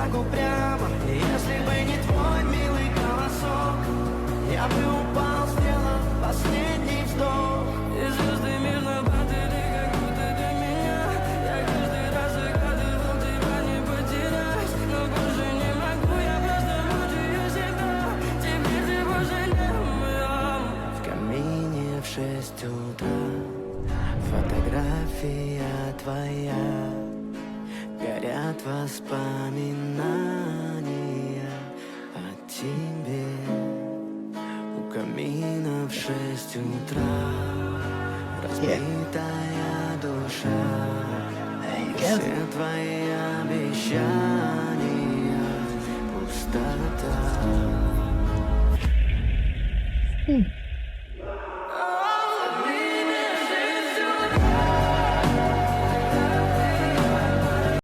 шагу прямо. И если бы не твой милый голосок, я бы упал, сделав последний вздох. И звезды мирно падали, как будто для меня. Я каждый раз загадывал тебя не потерять, но больше не могу, я просто мучаю себя. Теперь ты больше не моя. В камине в 6 утра фотография твоя, горят воспоминания о тебе. У камина в 6 утра разбитая душа. Все твои обещания пустота.